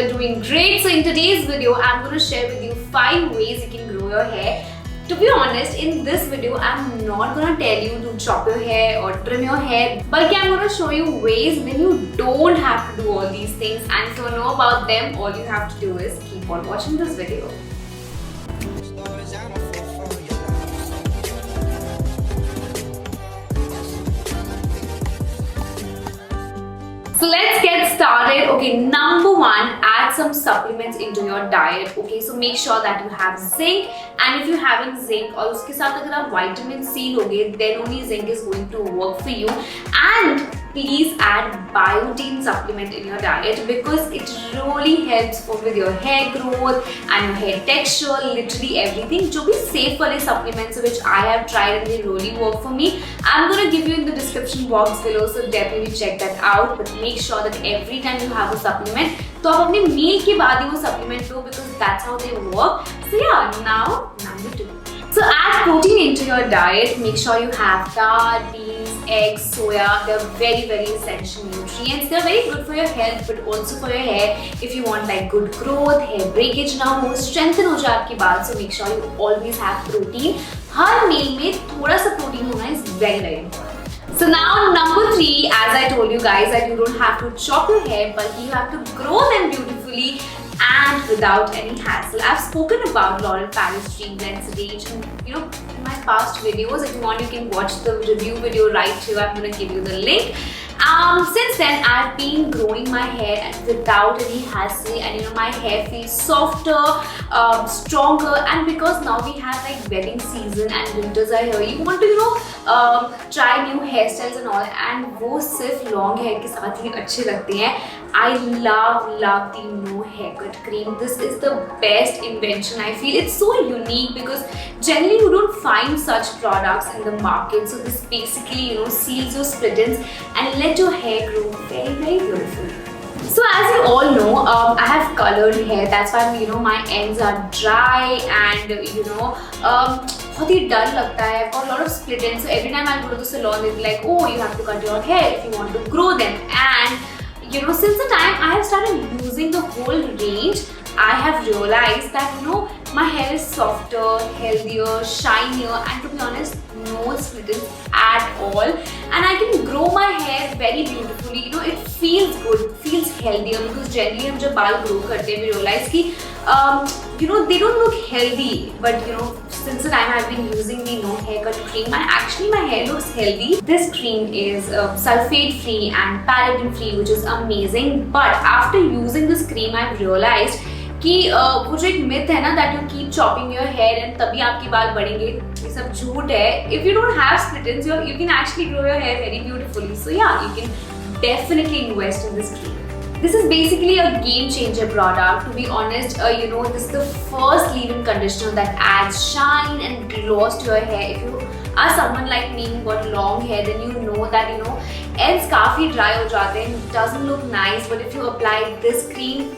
we're doing great. So in today's video, I'm going to share with you 5 ways you can grow your hair. To be honest, in this video, I'm not going to tell you to chop your hair or trim your hair, but I'm going to show you ways when you don't have to do all these things. And if you know about them, all you have to do is keep on watching this video. So let's get started. Okay, number 1, add some supplements into your diet. Okay, so make sure that you have zinc, and if you're having zinc और उसके साथ अगर आप vitamin C लोगे, then only zinc is going to work for you. And please add biotin supplement in your diet because it really helps with your hair growth and your hair texture, literally everything. जो भी safe वाले supplements which I have tried and they really work for me, I'm gonna give you in the description box below, so definitely check that out. But make sure that every time you have a supplement, तो आप अपने meal के बाद ही वो supplement low because that's how they work. So yeah, now number 2. So add protein into your diet. Make sure you have dal, beans, eggs, soya. They're very essential nutrients. They're very good for your health, but also for your hair. If you want like good growth, hair breakage ना हो, strengthen हो जाए आपके बाल, so make sure you always have protein. Her meal में थोड़ा सा protein होना is very important. So now number 3, as I told you guys, that you don't have to chop your hair, but you have to grow them beautifully and without any hassle. I've spoken about L'Oreal Paris Streamline Stage and in my past videos. If you want, you can watch the review video right here. I'm gonna give you the link. Since then, I've been growing my hair without any hassle, and my hair feels softer, stronger. And because now we have like wedding season and winters are here, you want to try new hairstyles and all, and वो सिर्फ long hair के साथ ही अच्छे लगते हैं. I love the No Haircut cream. This is the best invention. I feel it's so unique because generally you don't find such products in the market. So this basically seals your split ends and let your hair grow very beautifully. So as you all know, I have colored hair. That's why my ends are dry and बहुत ही डर लगता है. I've got a lot of split ends. So every time I go to the salon, they'll be like, oh, you have to cut your hair if you want to grow them. And since the time I have started using the whole range, I have realized that my hair is softer, healthier, shinier, and to be honest, no split ends at all. And I can grow my hair very beautifully. It feels good, feels healthier, because generally हम जब बाल grow करते हैं, we realize कि they don't look healthy. But since the time I've been using the No Haircut cream, my hair looks healthy. This cream is sulfate free and paraben free, which is amazing. But after using this cream, I've realized कि वो जो एक myth है ना, that you keep chopping your hair and तभी आपके बाल बढ़ेंगे, ये सब झूठ है. If you don't have split ends, you can actually grow your hair very beautifully. So yeah, you can definitely invest in this cream. This is basically a game changer product. To be honest, this is the first leave-in conditioner that adds shine and gloss to your hair. If you are someone like me who got long hair, then you know that ends काफी dry हो जाते हैं. It doesn't look nice, but if you apply this cream,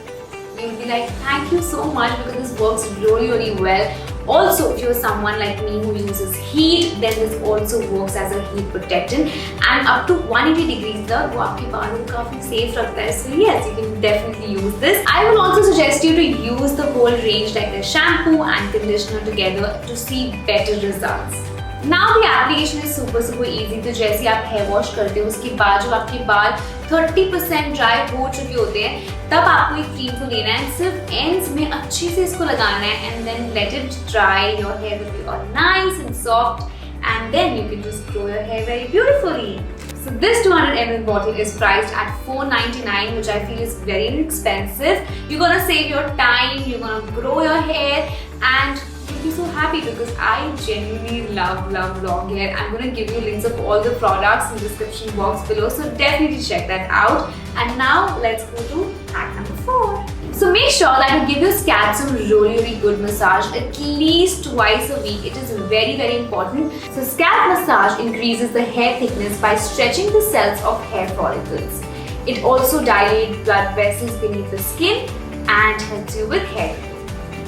you'll be like, thank you so much, because this works really well. Also, if you're someone like me who uses heat, then this also works as a heat protectant, and up to 180 degrees तक वो आपके बालों को काफी safe रखता है. So yes, you can definitely use this. I will also suggest you to use the whole range, like the shampoo and conditioner together, to see better results. Now the application is super easy. तो जैसे आप hair wash करते हो, उसके बाद जब आपके बाल 30% dry हो चुके होते हैं, तब आपको एक क्रीम को लेना है, सिर्फ ends में अच्छे से इसको लगाना है, and then let it dry. Your hair will be all nice and soft, and then you can just grow your hair very beautifully. So this 200 ml bottle is priced at $4.99, which I feel is very inexpensive. You're gonna save your time, you're gonna grow your hair, and you'll be so happy because I genuinely love long hair. I'm gonna give you links of all the products in the description box below, so definitely check that out. And now let's go to hack number 4. So make sure that you give your scalp some really good massage at least twice a week. It is very important. So scalp massage increases the hair thickness by stretching the cells of hair follicles. It also dilates blood vessels beneath the skin and helps you with hair.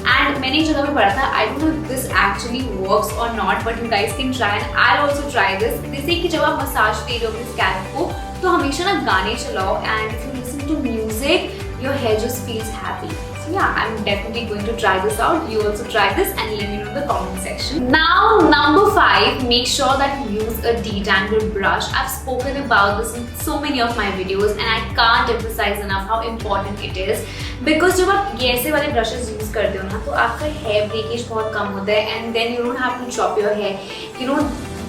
And मैंने एक जगह पे पढ़ा था, I don't know if this actually works or not, but you guys can try and I'll also try this. जैसे कि जब आप मसाज दे रहे हो अपने स्कैल्प को, तो हमेशा ना गाने चलाओ, and if you listen to music, your hair just feels happy. So yeah, I'm definitely going to try this out. You also try this and let me know in the comment section. Now, number 5, make sure that you use a detangle brush. I've spoken about this in so many of my videos and I can't emphasize enough how important it is. Because जब आप ये ऐसे वाले brushes use करते हो ना, तो आपका hair breakage बहुत कम होता है and then you don't have to chop your hair. You know,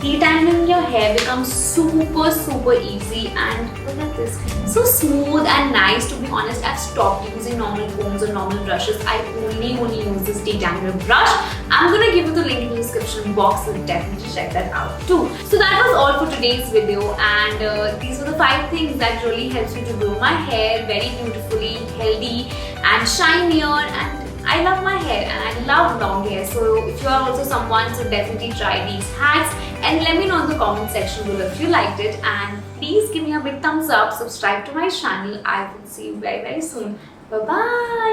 detangling your hair becomes super easy and look at this, so smooth and nice. To be honest, I've stopped using normal combs or normal brushes. I only use this detangler brush. I'm gonna give you the link in the description box, so definitely check that out too. So that was all for today's video, and these were the 5 things that really helps me to grow my hair very beautifully, healthy and shinier. And I love my hair and I love long hair, so if you are also someone, so definitely try these hacks and let me know in the comment section below if you liked it, and please give me a big thumbs up, subscribe to my channel. I will see you very soon. Bye bye.